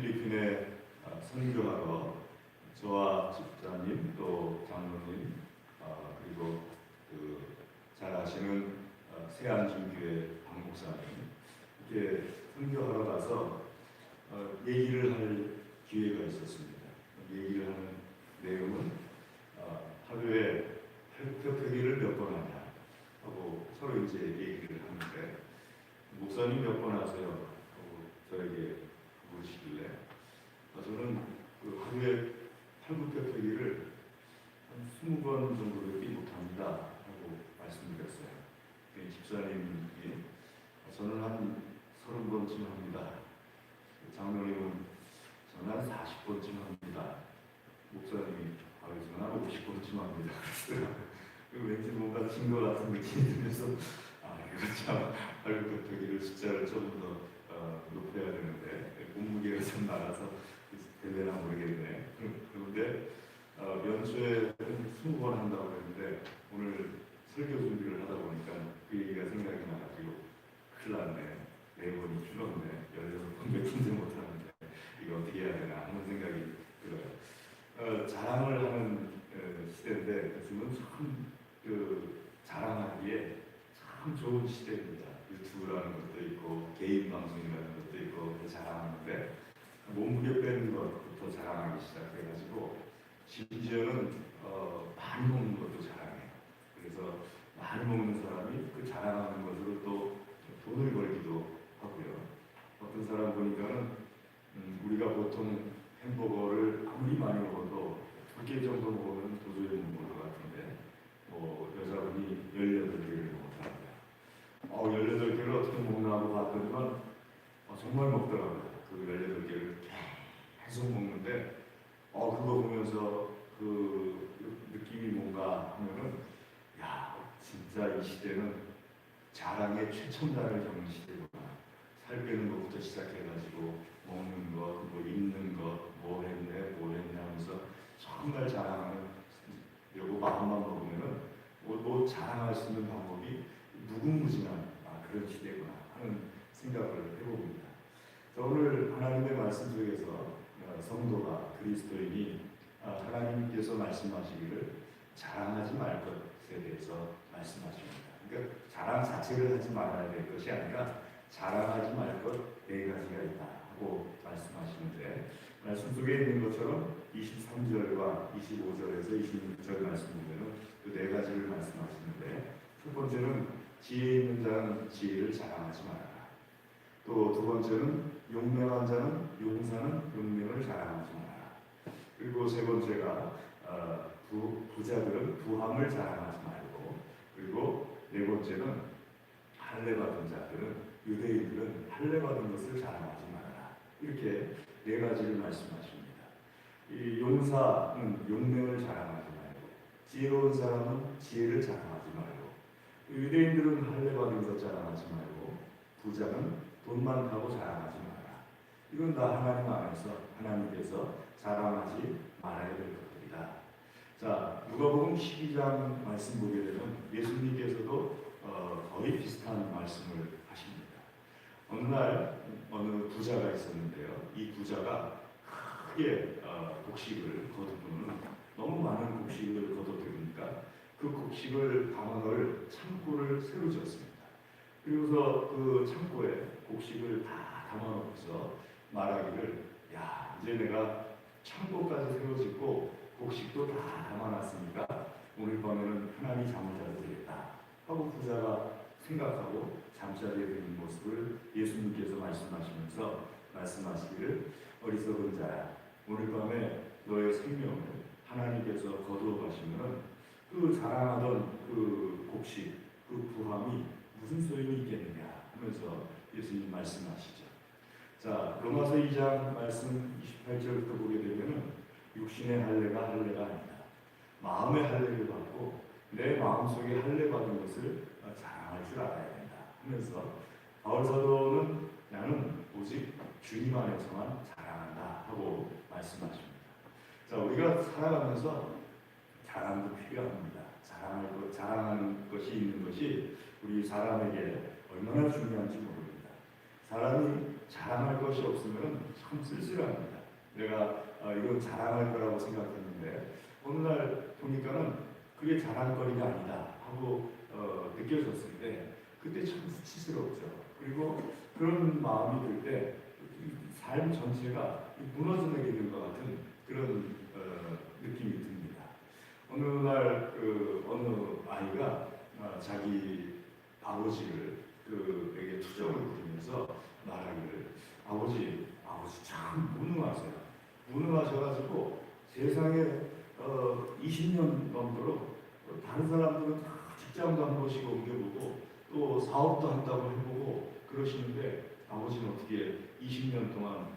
필리핀에 선교하러 저와 집사님 또 장로님 그리고 잘 아시는 새안진교회 박 목사님 이렇게 선교하러 가서 얘기를 할 기회가 있었습니다. 얘기를 하는 내용은 하루에 회개를 몇 번 하냐 하고 서로 이제 얘기를 하는데 목사님 몇 번 하세요? 하고 저에게 물으시길래 저는 하루에 팔굽혀펴기를 한 20번 정도밖에 못합니다 하고 말씀드렸어요. 집사님이 저는 한 30번쯤 합니다. 장로님은 저는 한 40번쯤 합니다. 목사님이 저는 한 50번쯤 합니다. 왠지 뭔가 증거 같은 느낌이 들면서 이거 참 팔굽혀펴기를 숫자를 조금 더 높여야 되는데 몸무게가 좀 나가서 되려나 모르겠네. 그런데 연초에 20번 한다고 했는데 오늘 설교 준비를 하다 보니까 그 얘기가 생각이 나가지고 큰일 났네. 4번이 줄었네. 16번 몇인지 못하는데 이거 어떻게 해야 되나 하는 생각이 들어요. 자랑을 하는 시대인데 요즘은 참 자랑하기에 참 좋은 시대입니다. 유튜브라는 것도 있고 개인 방송이라는 것도 있고 자랑하는데 몸무게 빼는 것부터 자랑하기 시작해가지고 심지어는 많이 먹는 것도 자랑해요. 그래서 많이 먹는 사람이 그 자랑하는 것으로 또 돈을 벌기도 하고요. 어떤 사람 보니까는 우리가 보통 햄버거를 아무리 많이 먹어도 2개 정도 먹으면 도저히 못 먹을 것 같은데 여자분이 18개를 먹었답니다. 18개를 어떻게 먹나 하고 봤더니만 정말 먹더라고요. 그 18개를 계속 먹는데 그거 보면서 그 느낌이 뭔가 하면은 야 진짜 이 시대는 자랑의 최첨단을 겪는 시대구나. 살 빼는 것부터 시작해가지고 먹는 것, 입는 것, 뭐 했네 하면서 정말 자랑하는 그리고 마음만 먹으면은 뭐 자랑할 수 있는 방법이 무궁무진한 그런 시대구나 하는 생각을 해봅니다. 오늘 하나님의 말씀 속에서 성도가 그리스도인이 하나님께서 말씀하시기를 자랑하지 말 것에 대해서 말씀하십니다. 그러니까 자랑 자체를 하지 말아야 될 것이 아니라 자랑하지 말 것 4가지가 있다 하고 말씀하시는데 말씀 속에 있는 것처럼 23절과 25절에서 26절 말씀 보면 그 4가지를 말씀하시는데 첫 번째는 지혜 있는 자는 지혜를 자랑하지 말아라. 또 두 번째는 용맹한 자는 용사는 용맹을 자랑하지 말아라. 그리고 세 번째가 부자들은 부함을 자랑하지 말고 그리고 네 번째는 할례 받은 자들은 유대인들은 할례 받은 것을 자랑하지 말아라. 이렇게 4가지를 말씀하십니다. 이 용사는 용맹을 자랑하지 말고 지혜로운 사람은 지혜를 자랑하지 말고 유대인들은 할례 받은 것 자랑하지 말고 부자는 돈 많다고 자랑하지 말아라. 이건 다 하나님 안에서 하나님께서 자랑하지 말아야 될 것들이다. 자, 누가복음 12장 말씀 보게 되면 예수님께서도 거의 비슷한 말씀을 하십니다. 어느 날 어느 부자가 있었는데요. 이 부자가 크게 곡식을 거두고는 너무 많은 곡식을 거둬들이니까 그 곡식을 담아놓을 창고를 새로 지었습니다. 그리고서 그 창고에 곡식을 다 담아놓고서 말하기를 이제 내가 창고까지 새로 짓고 곡식도 다 담아놨으니까 오늘 밤에는 편안히 잠을 자도 되겠다 하고 부자가 생각하고 잠자리에 드는 모습을 예수님께서 말씀하시기를 어리석은 자야 오늘 밤에 너의 생명을 하나님께서 거두어 가시면 그 자랑하던 그 곡식 그 부함이 무슨 소용이 있겠느냐 하면서 예수님 말씀하시죠. 자, 로마서 2장 말씀 28절부터 보게 되면은 육신의 할례가 아니다. 마음의 할례를 받고 내 마음속에 할례 받은 것을 자랑할 줄 알아야 된다 하면서 바울 사도는 나는 오직 주님 안에서만 자랑한다 하고 말씀하십니다. 자, 우리가 살아가면서 자랑도 필요합니다. 자랑하는 것이 있는 것이 우리 사람에게 얼마나 중요한지 모릅니다. 사람이 자랑할 것이 없으면 참 쓸쓸합니다. 내가 이건 자랑할 거라고 생각했는데 어느 날 보니까는 그게 자랑거리가 아니다 하고 느껴졌을 때 그때 참 수치스럽죠. 그리고 그런 마음이 들 때 삶 전체가 무너져 내리는 것 같은 그런 느낌이 듭니다. 어느 날 어느 아이가 자기 아버지를 그에게 투정을 부리면서 말하기를 아버지 참 무능하세요. 무능하셔가지고 세상에 20년 넘도록 다른 사람들은 다 직장도 한 번씩 옮겨보고 또 사업도 한다고 해보고 그러시는데 아버지는 어떻게 20년 동안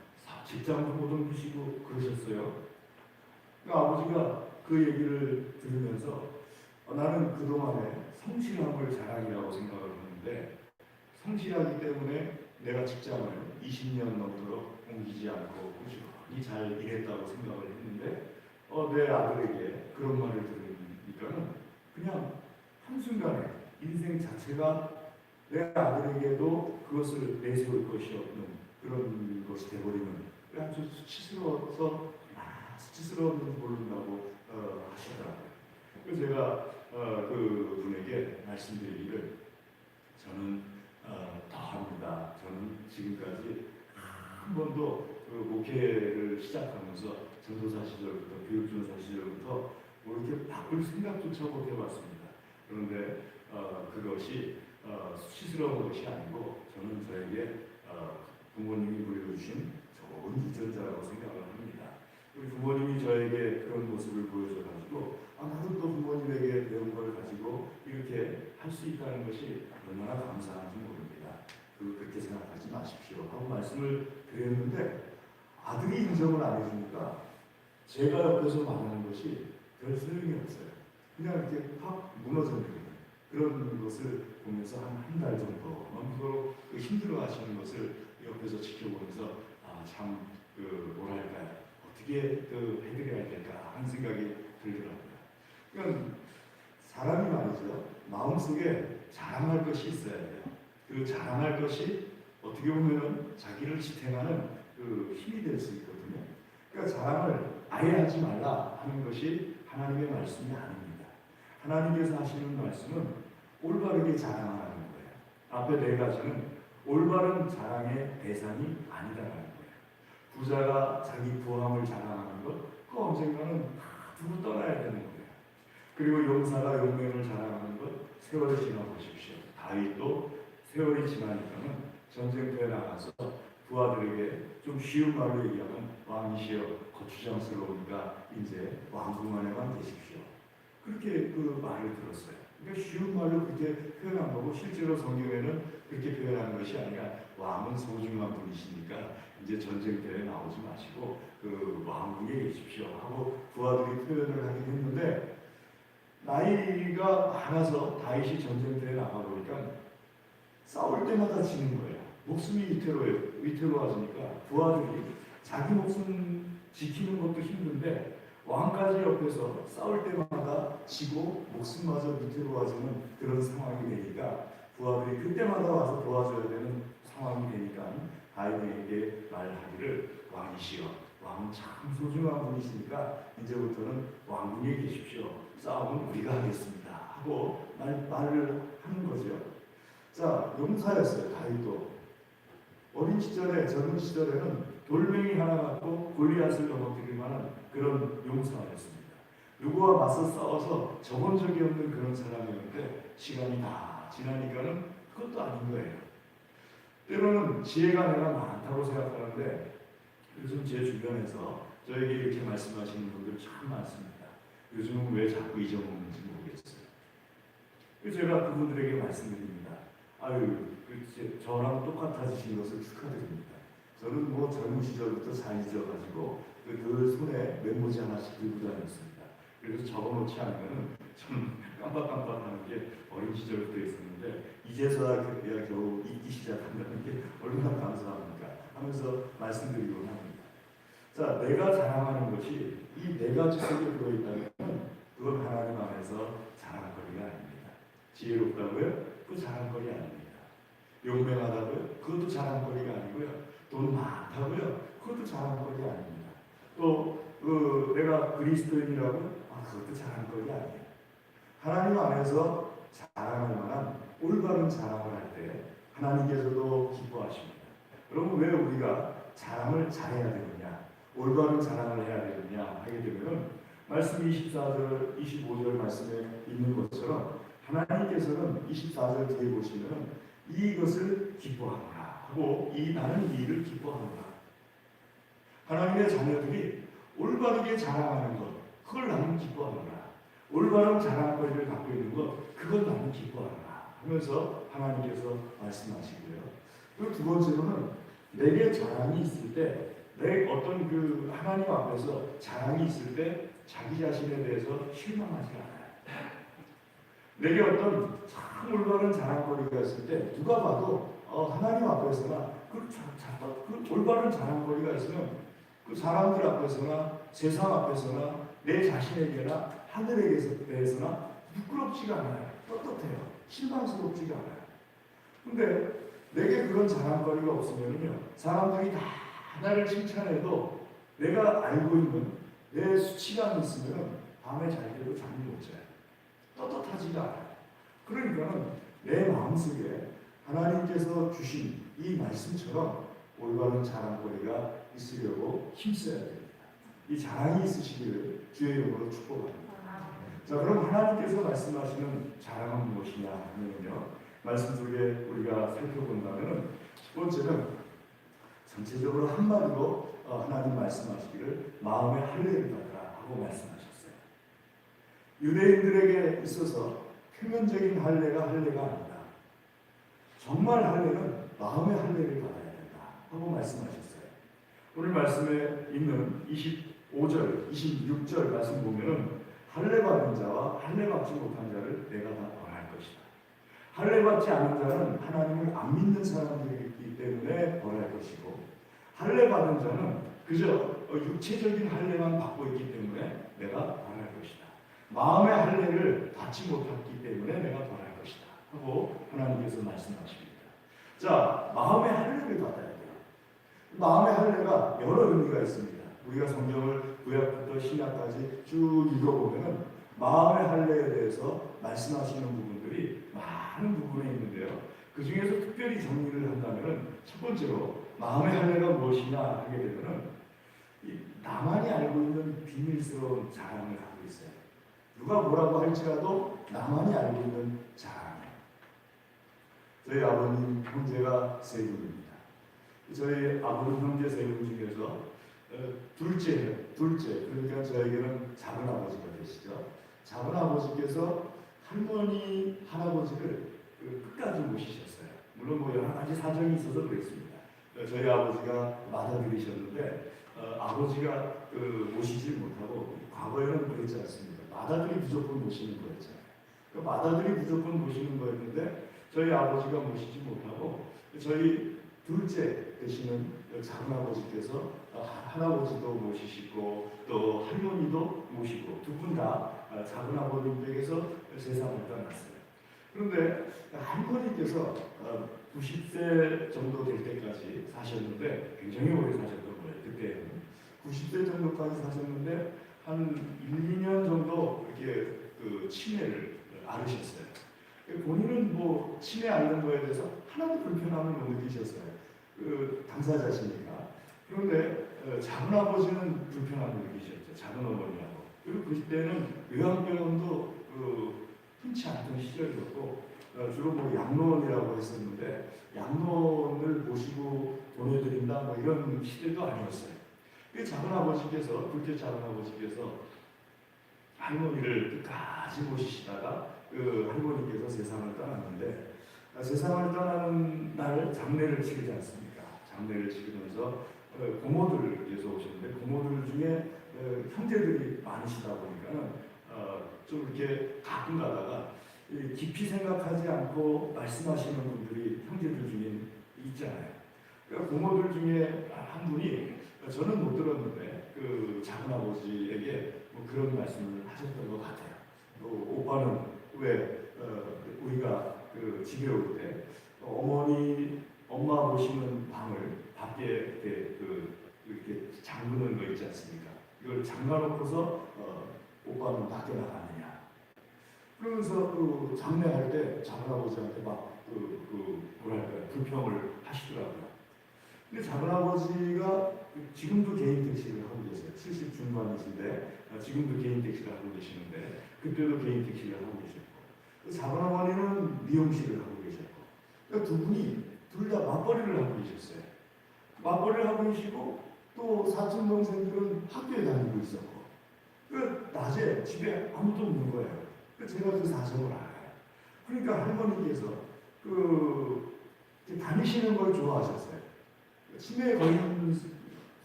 직장도 못 옮기시고 그러셨어요? 그러니까 아버지가 그 얘기를 들으면서 나는 그동안에 성실함을 자랑이라고 생각을 했는데 성실하기 때문에 내가 직장을 20년 넘도록 옮기지 않고 꾸준히 잘 일했다고 생각을 했는데 내 아들에게 그런 말을 들으니까는 그냥 한순간에 인생 자체가 내 아들에게도 그것을 내세울 것이 없는 그런 것이 되어버리는 아주 수치스러워서 수치스러운 모른다고 하시더라고요. 그래서 제가 그 분에게 말씀드리기를 저는 더합니다. 저는 지금까지 한 번도 그 목회를 시작하면서 전도사 시절부터 교육전사 시절부터 뭐 이렇게 바꿀 생각조차 못 해봤습니다. 그런데 그것이 수치스러운 것이 아니고 저는 저에게 부모님이 물려주신 좋은 유전자라고 생각을 합니다. 우리 부모님이 저에게 그런 모습을 보여줘가지고 나도 또 부모님에게 배운 걸 가지고 이렇게 할 수 있다는 것이 얼마나 감사한지 모릅니다. 그렇게 생각하지 마십시오 하고 말씀을 드렸는데 아들이 인정을 안 해주니까 제가 옆에서 말하는 것이 별 소용이 없어요. 그냥 이렇게 확 무너져버리는 그런 것을 보면서 한 달 정도 너무 힘들어 하시는 것을 옆에서 지켜보면서 참 뭐랄까요, 어떻게 해드려야 될까 하는 생각이 들더라고요. 그러니까 사람이 말이죠, 마음속에 자랑할 것이 있어야 돼요. 그 자랑할 것이 어떻게 보면은 자기를 지탱하는 힘이 될 수 있거든요. 그러니까 자랑을 아예 하지 말라 하는 것이 하나님의 말씀이 아닙니다. 하나님께서 하시는 말씀은 올바르게 자랑하라는 거예요. 앞에 네 가지는 올바른 자랑의 대상이 아니다라는 거예요. 부자가 자기 부함을 자랑하는 것, 그 언젠가는 다 두고 떠나야 되는 거예요. 그리고 용사가 용맹을 자랑하는 것, 세월이 지나보십시오. 다윗도 세월이 지나니까는 전쟁터에 나가서 부하들에게 좀 쉬운 말로 얘기하면 왕이시여 거추장스러우니까 이제 왕궁 안에만 계십시오. 그렇게 그 말을 들었어요. 그러니까 쉬운 말로 그렇게 표현한 거고 실제로 성경에는 그렇게 표현하는 것이 아니라 왕은 소중한 분이시니까 이제 전쟁터에 나오지 마시고 그 왕궁에 계십시오 하고 부하들이 표현을 하긴 했는데 나이가 많아서 다윗이 전쟁터에 나가보니까 싸울 때마다 지는 거예요. 목숨이 위태로워지니까 부하들이 자기 목숨 지키는 것도 힘든데 왕까지 옆에서 싸울 때마다 지고 목숨마저 위태로워지는 그런 상황이 되니까 부하들이 그때마다 와서 도와줘야 되는 상황이 되니까 다윗에게 말하기를 왕이시여 왕은 참 소중한 분이시니까 이제부터는 왕궁에 계십시오. 싸움은 우리가 하겠습니다 하고 말을 하는 거죠. 자, 용사였어요. 다윗도 어린 시절에 젊은 시절에는 돌멩이 하나 갖고 골리앗을 넘어뜨릴 만한 그런 용사였습니다. 누구와 맞서 싸워서 접은 적이 없는 그런 사람이었는데 시간이 다 지나니까는 그것도 아닌 거예요. 때로는 지혜가 내가 많다고 생각하는데 요즘 제 주변에서 저에게 이렇게 말씀하시는 분들 참 많습니다. 요즘은 왜 자꾸 잊어먹는지 모르겠어요. 그래서 제가 그분들에게 말씀드립니다. 저랑 똑같아지신 것을 축하드립니다. 저는 뭐 젊은 시절부터 잘 잊어가지고 그 손에 메모지 하나씩 들고 다녔습니다. 그래서 적어놓지 않으면 좀 깜빡깜빡하는 게 어린 시절부터 있었는데 이제서야 겨우 잊기 시작한다는 게 얼마나 감사합니까 하면서 말씀드리곤 합니다. 자, 내가 자랑하는 것이 이 네 가지 속에 들어있다면 그건 하나님 안에서 자랑거리가 아닙니다. 지혜롭다고요? 그 자랑거리 아닙니다. 용맹하다고요? 그것도 자랑거리가 아니고요. 돈 많다고요? 그것도 자랑거리 아닙니다. 또 내가 그리스도인이라고요? 그것도 자랑거리 아니에요. 하나님 안에서 자랑할 만한 올바른 자랑을 할 때 하나님께서도 기뻐하십니다. 그럼 왜 우리가 자랑을 잘해야 되느냐, 올바른 자랑을 해야 되느냐 하게 되면 말씀 24절, 25절 말씀에 있는 것처럼 하나님께서는 24절 뒤에 보시면 이것을 기뻐하노라 하고 나는 이 일을 기뻐하노라. 하나님의 자녀들이 올바르게 자랑하는 것, 그걸 나는 기뻐하노라. 올바른 자랑거리를 갖고 있는 것, 그걸 나는 기뻐하노라 하면서 하나님께서 말씀하시고요. 그리고 두 번째로는 내게 자랑이 있을 때, 내 어떤 그 하나님 앞에서 자랑이 있을 때 자기 자신에 대해서 실망하지 않아요. 내게 어떤 참 올바른 자랑거리가 있을 때 누가 봐도 하나님 앞에서나 그 올바른 자랑거리가 있으면 그 사람들 앞에서나 세상 앞에서나 내 자신에게나 하늘에게 대해서나 부끄럽지가 않아요. 떳떳해요. 실망스럽지가 않아요. 근데 내게 그런 자랑거리가 없으면요, 사람들이 다 나를 칭찬해도 내가 알고 있는 내 수치감이 있으면 밤에 잘 때도 잠이 못 자요. 떳떳하지가 않아요. 그러니까는 내 마음속에 하나님께서 주신 이 말씀처럼 올바른 자랑거리가 있으려고 힘써야 됩니다. 이 자랑이 있으시기를 주의 이름으로 축복합니다. 자, 그럼 하나님께서 말씀하시는 자랑은 무엇이냐 하면요, 말씀 속에 우리가 살펴본다면 첫 번째는 전체적으로 한마디로 하나님 말씀하시기를 마음의 할례를 받으라 하고 말씀하셨어요. 유대인들에게 있어서 표면적인 할례가 아니다. 정말 할례는 마음의 할례를 받아야 된다 하고 말씀하셨어요. 오늘 말씀에 있는 25절, 26절 말씀 보면은 할례 받은 자와 할례 받지 못한 자를 내가 다 벌할 것이다. 할례 받지 않은 자는 하나님을 안 믿는 사람들이기 때문에 벌할 것이고, 할례 받은 자는 그저 육체적인 할례만 받고 있기 때문에 내가 벌할 것이다. 마음의 할례를 받지 못했기 때문에 내가 벌할 것이다 하고 하나님께서 말씀하십니다. 자, 마음의 할례를 받아야 돼요. 마음의 할례가 여러 의미가 있습니다. 우리가 성경을 구약부터 신약까지 쭉 읽어보면 마음의 할례에 대해서 말씀하시는 부분들이 많은 부분이 있는데요. 그 중에서 특별히 정리를 한다면 첫 번째로 마음의 할례가 무엇이냐 하게 되면 나만이 알고 있는 비밀스러운 자랑을 갖고 있어요. 누가 뭐라고 할지라도 나만이 알고 있는 자랑이에요. 저희 아버님 형제가 세 분입니다. 저희 아버님 형제 세 분 중에서 둘째, 그러니까 저에게는 작은 아버지가 되시죠. 작은 아버지께서 할머니, 할아버지를 끝까지 모시셨어요. 물론 뭐 여러 가지 사정이 있어서 그랬습니다. 저희 아버지가 맏아들이셨는데 아버지가 모시지 못하고, 과거에는 그랬지 않습니까? 맏아들이 무조건 모시는 거였잖아요. 그 맏아들이 무조건 모시는 거였는데 저희 아버지가 모시지 못하고 저희 둘째 되시는 작은 아버지께서 할아버지도 모시시고 또 할머니도 모시고 두 분 다 작은 아버님 댁에서 세상을 떠났어요. 그런데 할머니께서 90세 정도 될 때까지 사셨는데, 굉장히 오래 사셨던 거예요. 그때는 90세 정도까지 사셨는데 한 1, 2년 정도 이렇게 치매를 앓으셨어요. 본인은 뭐 치매 앓는 거에 대해서 하나도 불편함을 못 느끼셨어요. 당사자시니까. 그런데 작은 아버지는 불편함을 느끼셨죠. 작은 어머니하고. 그리고 그때는 요양병원도 흔치 않던 시절이었고, 주로 뭐 양로원이라고 했었는데 양로원을 모시고 보내드린다 뭐 이런 시대도 아니었어요. 그 작은 아버지께서, 둘째 작은 아버지께서 할머니를 끝까지 모시시다가 할머니께서 세상을 떠났는데, 세상을 떠나는 날 장례를 치르지 않습니까? 장례를 치르면서 고모들께서 오셨는데, 고모들 중에 형제들이 많으시다 보니까는 좀 이렇게 가끔 가다가 깊이 생각하지 않고 말씀하시는 분들이 형제들 중에 있잖아요. 그러니까 고모들 중에 한 분이, 저는 못 들었는데 작은 아버지에게 뭐 그런 말씀을 하셨던 것 같아요. 오빠는 왜 우리가 집에 올 때 엄마 모시는 방을 밖에 이렇게 잠그는 거 있지 않습니까? 이걸 잠가놓고서 오빠는 밖에 나가느냐. 그러면서 그 장례할 때 작은아버지한테 막 뭐랄까요, 불평을 하시더라고요. 근데 작은아버지가 지금도 개인 택시를 하고 계세요. 70 중반이신데 지금도 개인 택시를 하고 계시는데 그때도 개인 택시를 하고 계셨고, 작은어머니는 미용실을 하고 계셨고, 그러니까 두 분이 둘 다 맞벌이를 하고 계셨어요. 맞벌이를 하고 계시고 또 사촌 동생들은 학교에 다니고 있었고, 그 낮에 집에 아무도 없는 거예요. 제가 그 사정을 알아요. 그러니까 할머니께서 다니시는 걸 좋아하셨어요. 치매에 걸린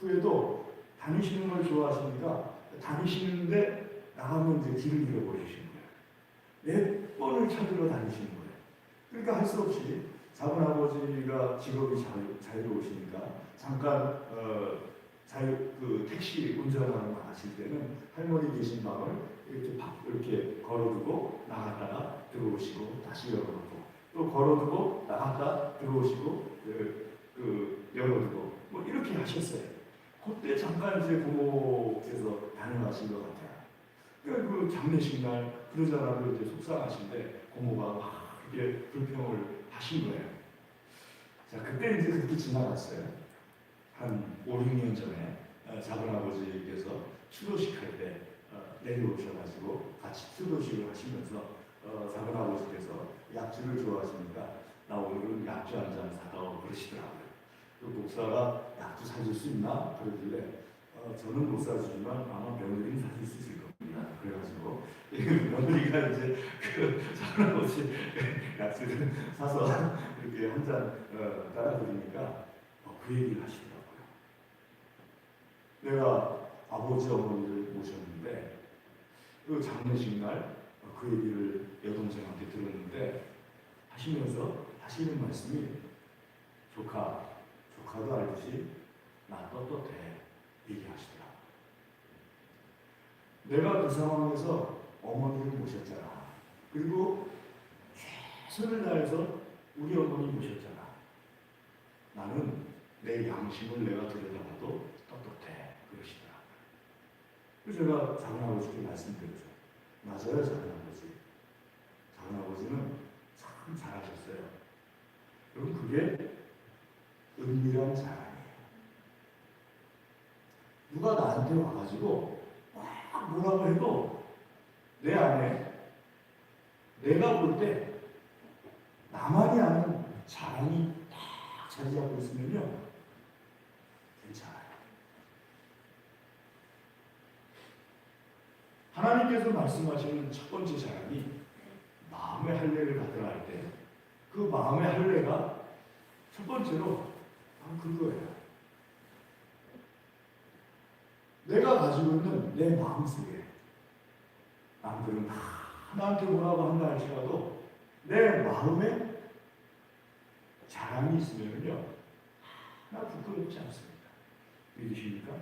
후에도 다니시는 걸 좋아하시니까 다니시는데 나가면 이제 길을 잃어버리시는 거예요. 몇 번을 찾으러 다니시는 거예요. 그러니까 할 수 없이 작은아버지가 직업이 자유로우시니까 잠깐 택시 운전하러 나가실 때는 할머니 계신 방을 이렇게 걸어두고 나갔다가 들어오시고 다시 열어놓고 또 걸어두고 나갔다 들어오시고 열어두고 뭐 이렇게 하셨어요. 그때 잠깐 이제 부모께서 다녀가신 것 같아요. 그러니까 그 장례식 날 그러잖아도 이제 속상하신데 고모가 막 이렇게 불평을 하신 거예요. 자, 그때 이제 그렇게 지나갔어요. 한 5, 6년 전에 작은아버지께서 추도식 할 때 내려오셔가지고 같이 추도식을 하시면서 작은아버지께서 약주를 좋아하시니까 나 오늘은 약주 한 잔 사다오 그러시더라고요. 그 목사가 약주 사줄 수 있나? 그러길래 저는 못 사주지만 아마 며느리는 사줄 수 있을 겁니다. 그래가지고 며느리가 이제 작은아버지 약주를 사서 이렇게 한 잔 따라드리니까 그 얘기를 하시더라고요. 내가 아버지 어머니를 모셨는데 그 장례식 날 그 얘기를 여동생한테 들었는데 하시면서 하시는 말씀이 조카도 알듯이 나 떳떳해 얘기하시더라고요. 내가 그 상황에서 어머니를 모셨잖아. 그리고 최선을 다해서 우리 어머니 모셨잖아. 나는 내 양심을 내가 들여다봐도 떳떳해 그러시더라고요. 그래서 제가 작은아버지께 말씀드렸죠. 맞아요, 작은아버지. 작은아버지는 참 잘하셨어요. 여러분, 그게 은밀한 자랑이에요. 누가 나한테 와가지고 막 뭐라고 해도 내 안에 내가 볼 때 나만이 아는 자랑이 딱 자리 잡고 있으면요, 괜찮아요. 하나님께서 말씀하시는 첫 번째 자랑이 마음의 할례를 받으라 할 때 그 마음의 할례가 첫 번째로 그거예요. 내가 가지고 있는 내 마음속에 남들은 다 나한테 뭐라고 한다 할지라도 내 마음에 자랑이 있으면요 하나 부끄럽지 않습니다. 믿으십니까?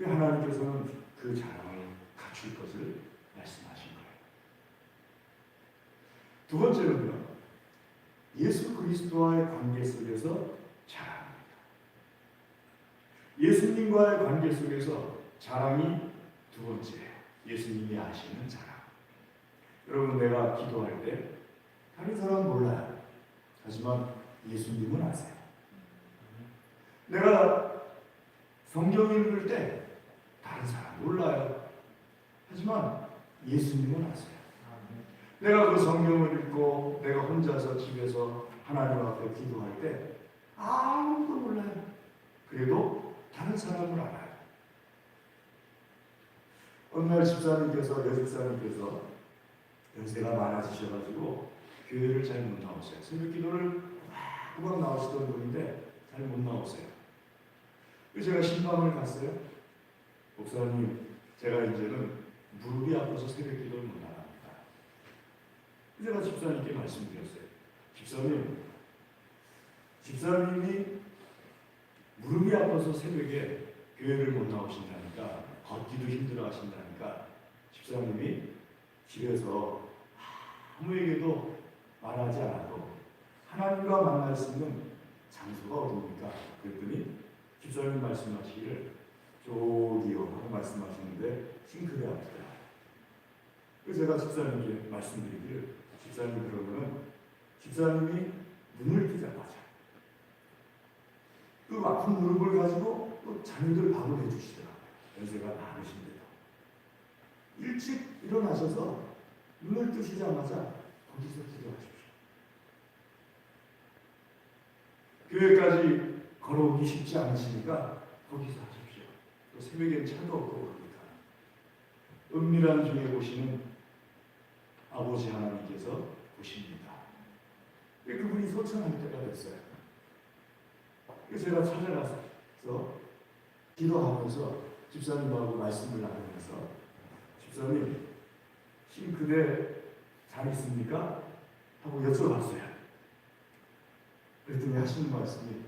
하나님께서는 그 자랑을 갖출 것을 말씀하신 거예요. 두 번째로는요, 예수 그리스도와의 관계 속에서 자랑합니다. 예수님과의 관계 속에서 자랑이 두 번째예요. 예수님이 하시는 자랑. 여러분, 내가 기도할 때 다른 사람은 몰라요. 하지만 예수님은 아세요. 내가 성경 읽을 때 다른 사람 몰라요. 하지만 예수님은 아세요. 내가 그 성경을 읽고 내가 혼자서 집에서 하나님 앞에 기도할 때 아무도 몰라요. 그래도 다른 사람을 알아요. 어느 날 여집사님께서 연세가 많아지셔가지고 교회를 잘 못 나오세요. 새벽 기도를 금방 나오시던 분인데 잘 못 나오세요. 그래서 제가 신방을 갔어요. 목사님, 제가 이제는 무릎이 아파서 새벽 기도를 못 나갑니다. 제가 집사님께 말씀드렸어요. 집사님이 무릎이 아파서 새벽에 교회를 못 나오신다니까, 걷기도 힘들어 하신다니까, 집사님이 집에서 아무에게도 말하지 않아도 하나님과 만날 수 있는 장소가 어디입니까? 그랬더니 집사님 말씀하시기를 저기요 하고 말씀하시는데 싱크대 앞이다. 그래서 제가 집사님께 말씀드리기를 집사님 그러면은 집사님이 눈을 뜨자마자 그 아픈 무릎을 가지고 또 자녀들 밥을 해주시더라고요. 연세가 많으신데도 일찍 일어나셔서 눈을 뜨시자마자 거기서 기도하십시오. 교회까지 걸어오기 쉽지 않으시니까 거기서 하십시오. 또 새벽엔 차도 없고 그러니까 은밀한 중에 보시는 아버지 하나님께서 보십니다. 그분이 소천할 때가 됐어요. 그래서 제가 찾아가서 기도하면서 집사님하고 말씀을 나누면서 집사님 싱크대 잘 있습니까? 하고 여쭤봤어요. 그랬더니 하시는 말씀이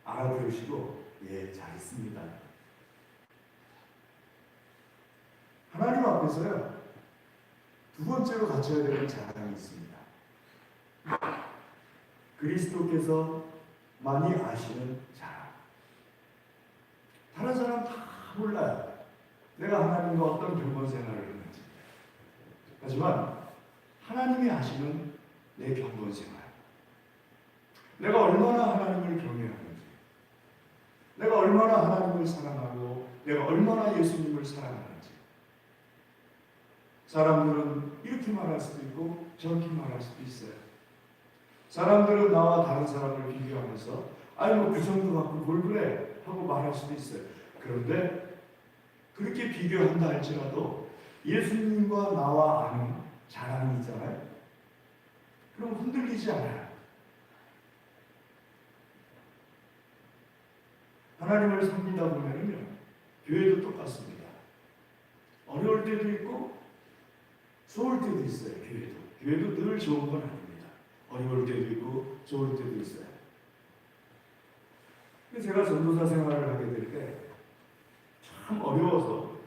알아들으시고 예, 잘 있습니다. 하나님 앞에서요 두 번째로 갖춰야 되는 자랑이 있습니다. 그리스도께서 많이 아시는 자랑. 다른 사람 다 몰라요. 내가 하나님과 어떤 결혼 생활을 했는지. 하지만 하나님이 아시는 내 결혼 생활. 내가 얼마나 하나님을 경외하는지. 내가 얼마나 하나님을 사랑하고 내가 얼마나 예수님을 사랑하는지. 사람들은 이렇게 말할 수도 있고 저렇게 말할 수도 있어요. 사람들은 나와 다른 사람을 비교하면서 아니 뭐 그 정도 갖고 뭘 그래 하고 말할 수도 있어요. 그런데 그렇게 비교한다 할지라도 예수님과 나와 아는 자랑이 있잖아요. 그럼 흔들리지 않아요. 하나님을 섬기다 보면요 교회도 똑같습니다. 어려울 때도 있고 좋을 때도 있어요. 교회도 늘 좋은 건 아닙니다. 어려울 때도 있고 좋을 때도 있어요. 근데 제가 전도사 생활을 하게 될 때 참 어려워서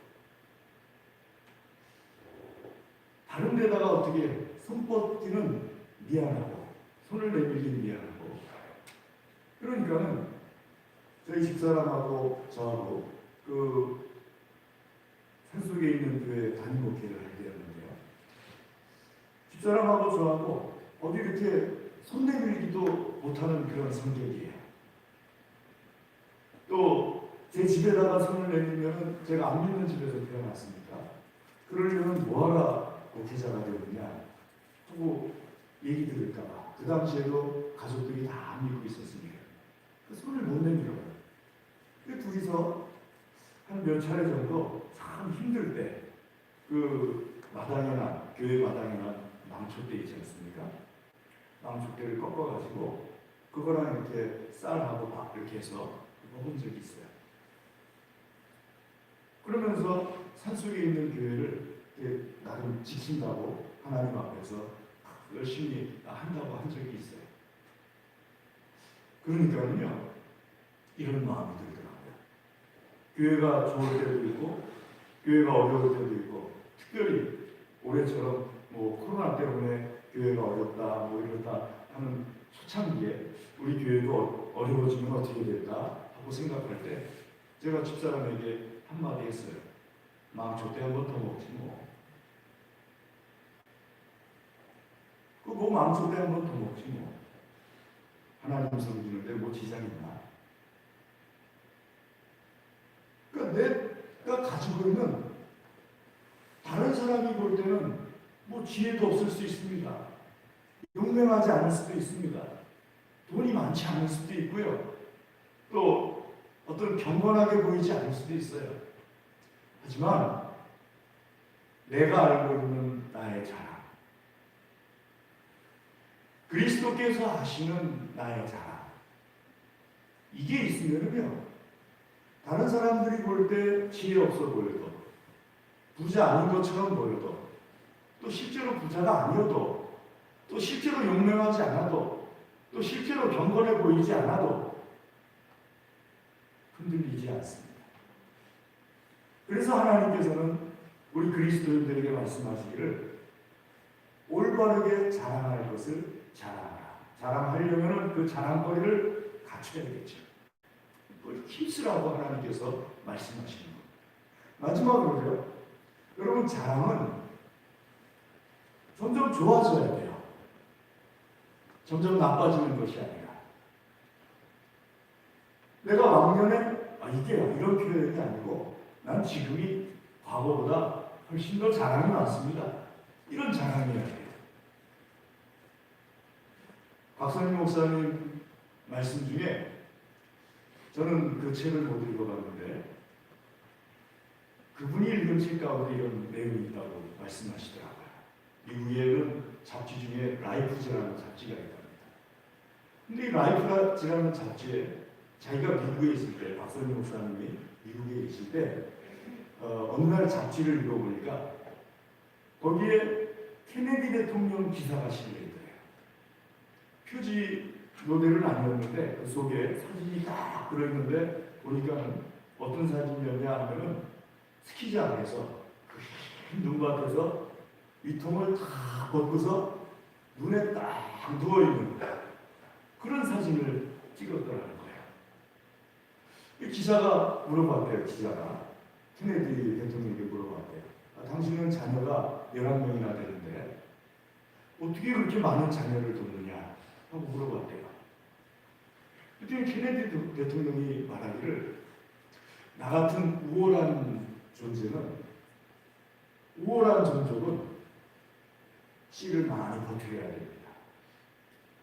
다른 데다가 어떻게 손 뻗기는 미안하고 손을 내밀긴 미안하고 그러니까는 저희 집사람하고 저하고 그 산속에 있는 교회 담임 목회를 하게 되었는데요. 집사람하고 저하고 어디 이렇게 손 내밀기도 못하는 그런 성격이에요. 또 제 집에다가 손을 내밀면 제가 안 믿는 집에서 태어났으니까 그러려면 뭐하러 목회자가 되느냐 하고 얘기 들을까봐 그 당시에도 가족들이 다 안 믿고 있었으니까 그 손을 못 내밀어요. 그 둘이서 한 몇 차례 정도 참 힘들 때 그 마당이나 교회 마당이나 망초대 있지 않습니까? 망초대를 꺾어가지고 그거랑 이렇게 쌀하고 밥 이렇게 해서 먹은 적이 있어요. 그러면서 산속에 있는 교회를 나름 지킨다고 하나님 앞에서 열심히 한다고 한 적이 있어요. 그러니까요 이런 마음이 들더라고요. 교회가 좋을 때도 있고 교회가 어려울 때도 있고 특별히 올해처럼 뭐 코로나 때문에 교회가 어렵다 뭐 이렇다 하는 초창기에 우리 교회도 어려워지면 어떻게 될까 하고 생각할 때 제가 집사람에게 한마디 했어요. 마음 좁대 한 번 더 먹지 뭐. 뭐 마음 좁대 한 번 더 먹지 뭐. 하나님 섬기는데 뭐 지장 있나? 그러니까 내가 가지고 있는 다른 사람이 볼 때는 뭐 지혜도 없을 수 있습니다. 용맹하지 않을 수도 있습니다. 돈이 많지 않을 수도 있고요. 또 어떤 경건하게 보이지 않을 수도 있어요. 하지만 내가 알고 있는 나의 자랑, 그리스도께서 하시는 나의 자랑, 이게 있으면요 다른 사람들이 볼 때 지혜 없어 보여도 부자 아닌 것처럼 보여도 또 실제로 부자가 아니어도 또 실제로 용맹하지 않아도 또 실제로 경건해 보이지 않아도 흔들리지 않습니다. 그래서 하나님께서는 우리 그리스도인들에게 말씀하시기를 올바르게 자랑할 것을 자랑하라. 자랑하려면 그 자랑거리를 갖춰야겠죠. 그걸 힘쓰라고 하나님께서 말씀하시는 겁니다. 마지막으로요. 여러분, 자랑은 점점 좋아져야 돼요. 점점 나빠지는 것이 아니라. 내가 왕년에 이게 이런 표현이 아니고 난 지금이 과거보다 훨씬 더 자랑이 많습니다. 이런 자랑이어야 돼요. 박선임 목사님 말씀 중에 저는 그 책을 못 읽어봤는데 그분이 읽은 책 가운데 이런 내용이 있다고 말씀하시더라고요. 미국에는 잡지 중에 라이프즈라는 잡지가 있답니다. 근데 이 라이프즈라는 잡지에 자기가 미국에 있을 때, 박선임 목사님이 미국에 있을 때 어느 날 잡지를 읽어보니까 거기에 케네디 대통령 기사가 실려있더래요. 표지 모델은 아니었는데 그 속에 사진이 딱 들어있는데 보니까는 어떤 사진이었냐 하면은 스키장에서 그 흰 눈밭에서 위통을 다 벗고서 눈에 딱 누워있는 그런 사진을 찍었더라는 거예요. 이 기자가 물어봤대요. 기자가 케네디 대통령에게 물어봤대요. 당신은 자녀가 11명이나 되는데 어떻게 그렇게 많은 자녀를 돕느냐 하고 물어봤대요. 그때 케네디 대통령이 말하기를 나 같은 우월한 종족은 씨를 많이 버텨야 됩니다.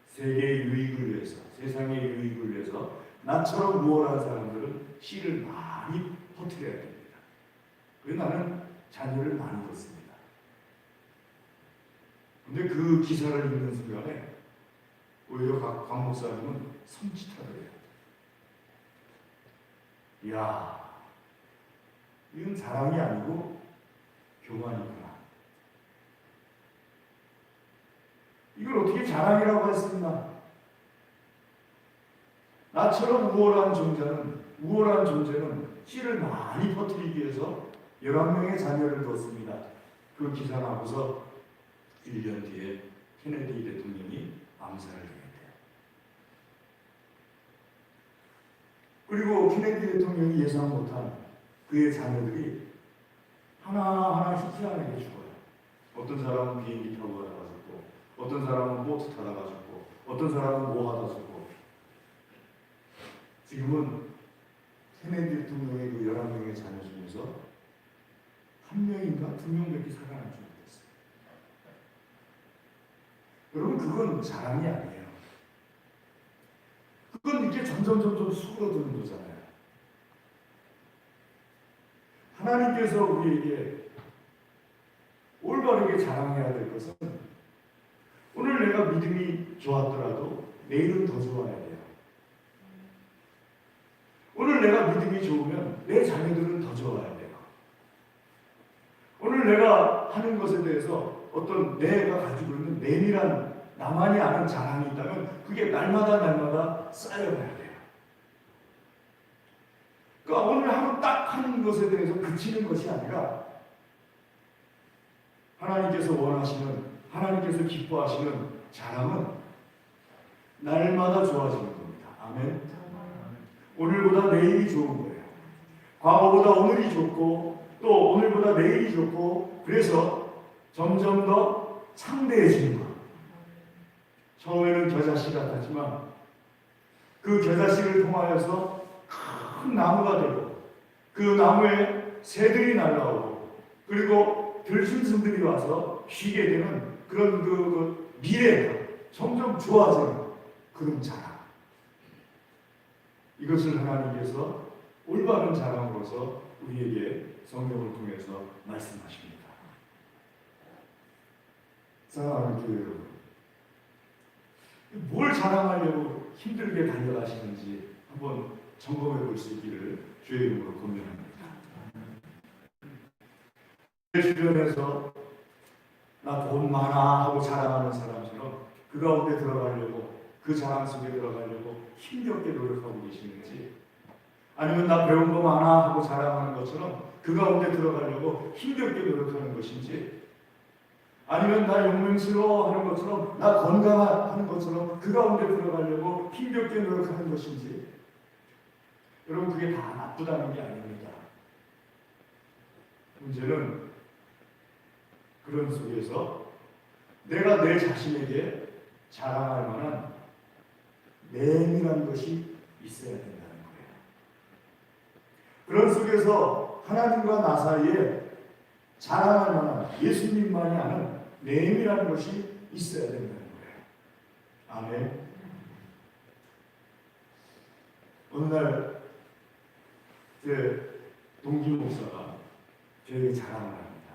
세계의 유익을 위해서, 세상의 유익을 위해서 나처럼 우월한 사람들은 씨를 많이 퍼뜨려야 됩니다. 그래서 나는 자녀를 많이 뒀습니다. 근데 그 기사를 읽는 순간에 오히려 곽 목사님은 섬찟하더래요. 이야, 이건 자랑이 아니고 교만이구나. 이걸 어떻게 자랑이라고 할 수 있나? 나처럼 우월한 존재는 씨를 많이 퍼뜨리기 위해서 11명의 자녀를 뒀습니다. 그 기사 나고서 1년 뒤에 케네디 대통령이 암살을 당했대요. 그리고 케네디 대통령이 예상 못한 그의 자녀들이 하나하나 희귀하게 죽어요. 어떤 사람은 비행기 타고 가다가 죽고, 어떤 사람은 보트 타다가 죽고, 어떤 사람은 뭐 하다 죽고. 지금은 케네디 대통령의 그 11명의 자녀 중에서 1명인가 2명밖에 살아남지 못했어요. 여러분, 그건 자랑이 아니에요. 그건 이렇게 점점 수그러드는 거잖아요. 하나님께서 우리에게 올바르게 자랑해야 될 것은 오늘 내가 믿음이 좋았더라도 내일은 더 좋아야 돼요. 오늘 내가 믿음이 좋으면 내 자녀들은 더 좋아야 돼요. 오늘 내가 하는 것에 대해서 어떤 내가 가지고 있는 내밀한 나만이 아는 자랑이 있다면 그게 날마다 쌓여가야 돼요. 그러니까 오늘 하루 딱 하는 것에 대해서 그치는 것이 아니라 하나님께서 원하시는, 하나님께서 기뻐하시는 자랑은 날마다 좋아지는 겁니다. 아멘. 오늘보다 내일이 좋은 거예요. 과거보다 오늘이 좋고 또 오늘보다 내일이 좋고 그래서 점점 더 창대해지는 거예요. 처음에는 겨자씨 같았지만 그 겨자씨를 통하여서 큰 나무가 되고 그 나무에 새들이 날아오고 그리고 들짐승들이 와서 쉬게 되는 그런 그 미래가 점점 좋아지는 그런 자랑. 이것을 하나님께서 올바른 자랑으로서 우리에게 성경을 통해서 말씀하십니다. 사랑하는 교회 여러분, 뭘 자랑하려고 힘들게 달려가시는지 한번 점검해 볼 수 있기를 주의 이름으로 권면합니다. 내 주변에서 나 돈 많아 하고 자랑하는 사람처럼 그 가운데 들어가려고, 그 자랑 속에 들어가려고 힘겹게 노력하고 계시는지, 아니면 나 배운 거 많아 하고 자랑하는 것처럼 그 가운데 들어가려고 힘겹게 노력하는 것인지, 아니면 나 용맹스러워하는 것처럼, 나 건강하는 것처럼 그 가운데 들어가려고 힘겹게 노력하는 것인지, 여러분 그게 다 나쁘다는 게 아닙니다. 문제는 그런 속에서 내가 내 자신에게 자랑할 만한 내밀한 것이 있어야 된다는 거예요. 그런 속에서 하나님과 나 사이에 자랑할 만한, 예수님만이 아는 내밀한 것이 있어야 된다는 거예요. 아멘. 어느 날 제 동기 목사가 저에게 자랑을 합니다.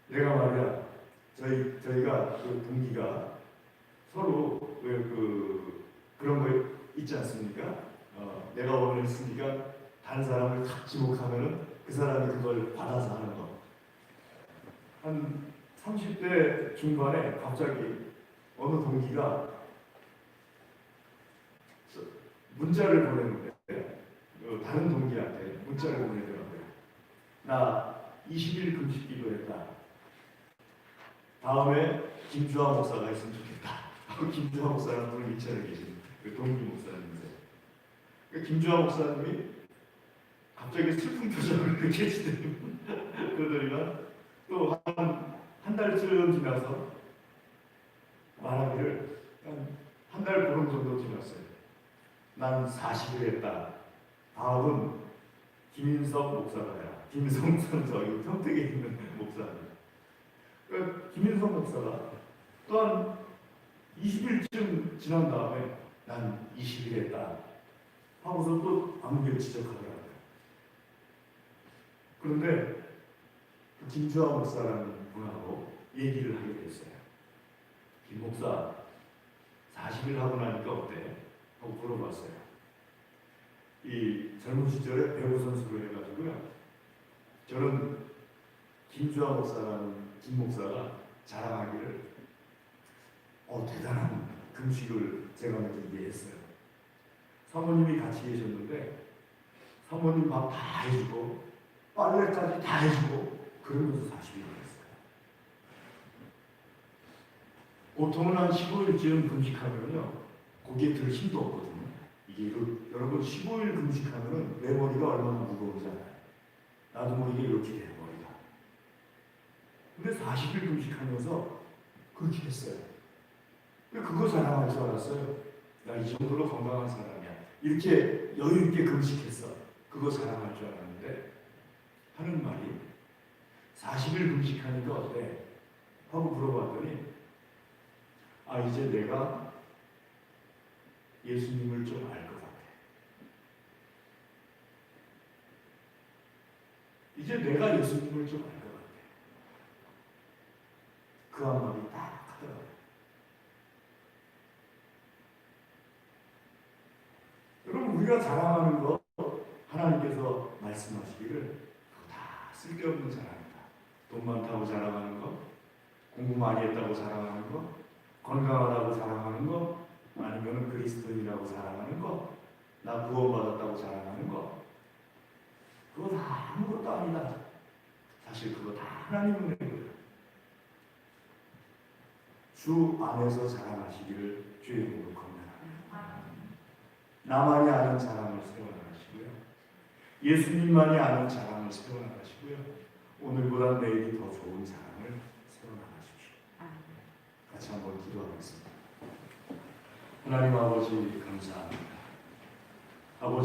내가 말이야, 저희가 그 동기가 서로 그런 거 있지 않습니까? 내가 오늘 했으니까 다른 사람을 탁 지목하면은 그 사람이 그걸 받아서 하는 거. 한 30대 중반에 갑자기 어느 동기가 문자를 보내는데, 다른 동기한테 문자를 보내더라고요. 나 20일 금식 기도했다. 다음에 김주하 목사가 했으면 좋겠다. 하고 김주하 목사라는 분을 미천에 계신 그 동기 목사님인데, 그 김주하 목사님이 갑자기 슬픈 표정을 느끼시더니 그러더니만 또 한 달쯤 지나서 말하기를, 한 달 보름 정도 지났어요. 난 40일 했다. 다음은 김인석 목사가 해라. 김인석 목사는 저기 평택에 있는 목사입니다. 그러니까 김인석 목사가 또한 20일쯤 지난 다음에 난 20일 했다 하고서 또 아무개를 지적하더라고요. 그런데 그 김주하 목사라는 분하고 얘기를 하게 됐어요. 김 목사, 40일 하고 나니까 어때? 하고 물어봤어요. 이 젊은 시절에 배구 선수를 해가지고요. 저는 김주하 목사라는 김 목사가 자랑하기를 대단한 금식을 제가 느끼게 했어요. 사모님이 같이 계셨는데 사모님 밥 다 해주고 빨래까지 다 해주고 그러면서 40일을 했어요. 보통은 한 15일쯤 금식하면요 거기에 들 힘도 없거든요. 이게 여러분 15일 금식하면은 내 머리가 얼마나 무거운지 알아요. 나도 모르게 이렇게 돼요 머리가. 근데 40일 금식하면서 그렇게 했어요. 그거 자랑할 줄 알았어요. 나 이 정도로 건강한 사람이야. 이렇게 여유 있게 금식했어. 그거 자랑할 줄 알았는데 하는 말이 40일 금식하니까 어때? 하고 물어봤더니 이제 내가 예수님을 좀 알 것 같아. 이제 내가 예수님을 좀 알 것 같아. 그 한마디 딱 하더라고요. 여러분 우리가 자랑하는 거 하나님께서 말씀하시기를 그거 다 쓸데없는 자랑이다. 돈 많다고 자랑하는 거, 공부 많이 했다고 자랑하는 거, 건강하다고 자랑하는 거, 아니면 그리스도인이라고 자랑하는 거, 나 구원받았다고 자랑하는 거, 그거 다 아무것도 아니다. 사실 그거 다 하나님 은혜예요. 주 안에서 자랑하시기를 주의 이름으로 권면합니다. 나만이 아는 자랑을 세워나가시고요. 예수님만이 아는 자랑을 세워나가시고요. 오늘보다 내일이 더 좋은 자랑을 세워나가십시오. 같이 한번 기도하겠습니다. 하나님 아버지 감사합니다. 아버지